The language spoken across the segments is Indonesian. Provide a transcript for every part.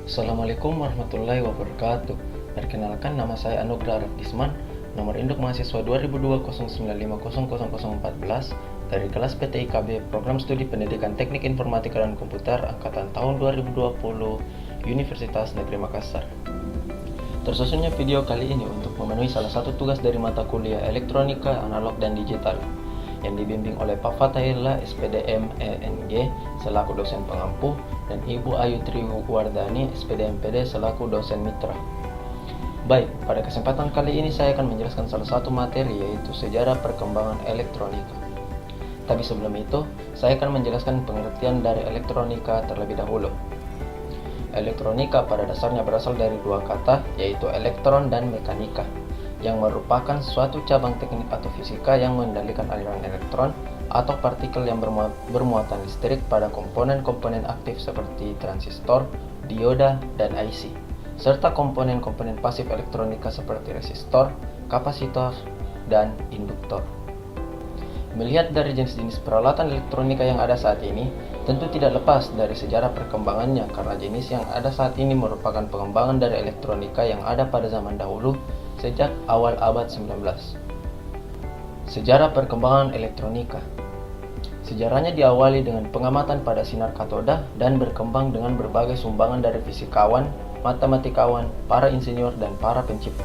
Assalamualaikum warahmatullahi wabarakatuh. Perkenalkan, nama saya Anugrah Rafdisman, nomor induk mahasiswa 200209500014 dari kelas PTIKB Program Studi Pendidikan Teknik Informatika dan Komputer angkatan tahun 2020 Universitas Negeri Makassar. Tersusunnya video kali ini untuk memenuhi salah satu tugas dari mata kuliah Elektronika, Analog dan Digital yang dibimbing oleh Pak Fatahillah SPDM ENG selaku dosen pengampu dan Ibu Ayu Triwardani SPDM PD selaku dosen mitra. Baik, pada kesempatan kali ini saya akan menjelaskan salah satu materi, yaitu sejarah perkembangan elektronika. Tapi sebelum itu, saya akan menjelaskan pengertian dari elektronika terlebih dahulu. Elektronika pada dasarnya berasal dari dua kata, yaitu elektron dan mekanika, yang merupakan suatu cabang teknik atau fisika yang mengendalikan aliran elektron atau partikel yang bermuatan listrik pada komponen-komponen aktif seperti transistor, dioda, dan IC, serta komponen-komponen pasif elektronika seperti resistor, kapasitor, dan induktor. Melihat dari jenis-jenis peralatan elektronika yang ada saat ini, tentu tidak lepas dari sejarah perkembangannya, karena jenis yang ada saat ini merupakan pengembangan dari elektronika yang ada pada zaman dahulu sejak awal abad 19. Sejarah perkembangan elektronika. Sejarahnya diawali dengan pengamatan pada sinar katoda dan berkembang dengan berbagai sumbangan dari fisikawan, matematikawan, para insinyur, dan para pencipta.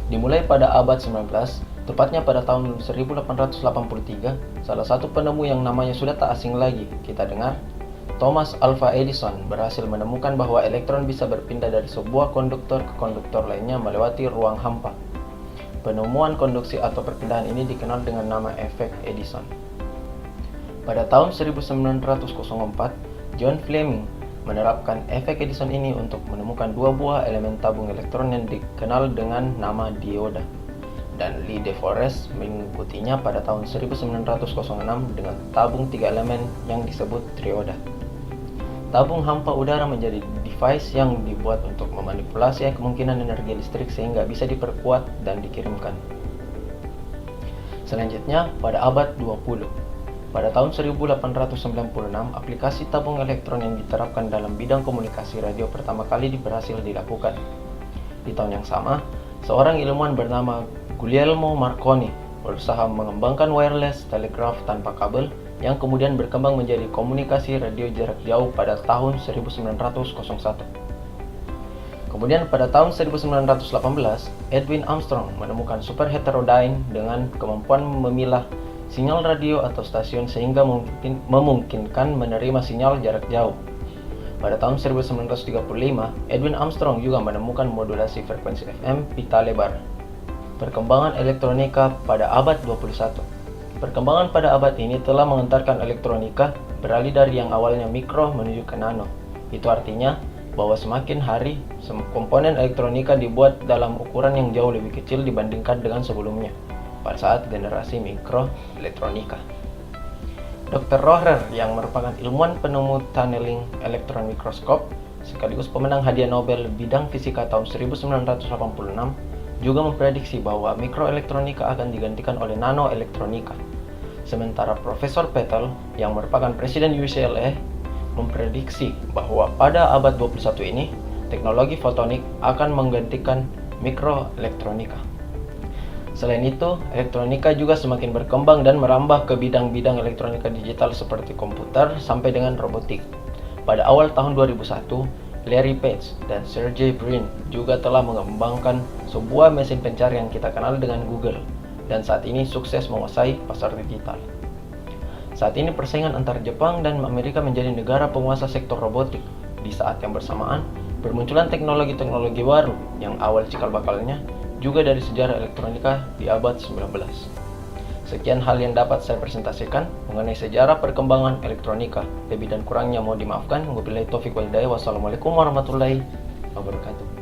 Dimulai pada abad 19, tepatnya pada tahun 1883, salah satu penemu yang namanya sudah tak asing lagi kita dengar, Thomas Alva Edison, berhasil menemukan bahwa elektron bisa berpindah dari sebuah konduktor ke konduktor lainnya melewati ruang hampa. Penemuan konduksi atau perpindahan ini dikenal dengan nama efek Edison. Pada tahun 1904, John Fleming menerapkan efek Edison ini untuk menemukan dua buah elemen tabung elektron yang dikenal dengan nama dioda. Dan Lee De Forest mengikutinya pada tahun 1906 dengan tabung tiga elemen yang disebut trioda. Tabung hampa udara menjadi device yang dibuat untuk memanipulasi kemungkinan energi listrik sehingga bisa diperkuat dan dikirimkan. Selanjutnya, pada abad 20. Pada tahun 1896, aplikasi tabung elektron yang diterapkan dalam bidang komunikasi radio pertama kali berhasil dilakukan. Di tahun yang sama, seorang ilmuwan bernama Guglielmo Marconi berusaha mengembangkan wireless telegraph tanpa kabel yang kemudian berkembang menjadi komunikasi radio jarak jauh pada tahun 1901. Kemudian pada tahun 1918, Edwin Armstrong menemukan super heterodyne dengan kemampuan memilah sinyal radio atau stasiun sehingga memungkinkan menerima sinyal jarak jauh. Pada tahun 1935, Edwin Armstrong juga menemukan modulasi frekuensi FM pita lebar. Perkembangan elektronika pada abad 21. Perkembangan pada abad ini telah mengantarkan elektronika beralih dari yang awalnya mikro menuju ke nano. Itu artinya bahwa semakin hari, komponen elektronika dibuat dalam ukuran yang jauh lebih kecil dibandingkan dengan sebelumnya, pada saat generasi mikro elektronika. Dr. Rohrer, yang merupakan ilmuwan penemu tunneling elektron mikroskop sekaligus pemenang hadiah Nobel bidang fisika tahun 1986, juga memprediksi bahwa mikroelektronika akan digantikan oleh nanoelektronika. Sementara Profesor Patel, yang merupakan presiden UCLA, memprediksi bahwa pada abad 21 ini, teknologi fotonik akan menggantikan mikroelektronika. Selain itu, elektronika juga semakin berkembang dan merambah ke bidang-bidang elektronika digital seperti komputer sampai dengan robotik. Pada awal tahun 2001, Larry Page dan Sergey Brin juga telah mengembangkan sebuah mesin pencari yang kita kenal dengan Google, dan saat ini sukses menguasai pasar digital. Saat ini persaingan antara Jepang dan Amerika menjadi negara penguasa sektor robotik. Di saat yang bersamaan, bermunculan teknologi-teknologi baru yang awal cikal bakalnya juga dari sejarah elektronika di abad 19. Sekian hal yang dapat saya presentasikan mengenai sejarah perkembangan elektronika. Lebih dan kurangnya mohon dimaafkan. Wabillahi taufiq wal hidayah. Wassalamualaikum warahmatullahi wabarakatuh.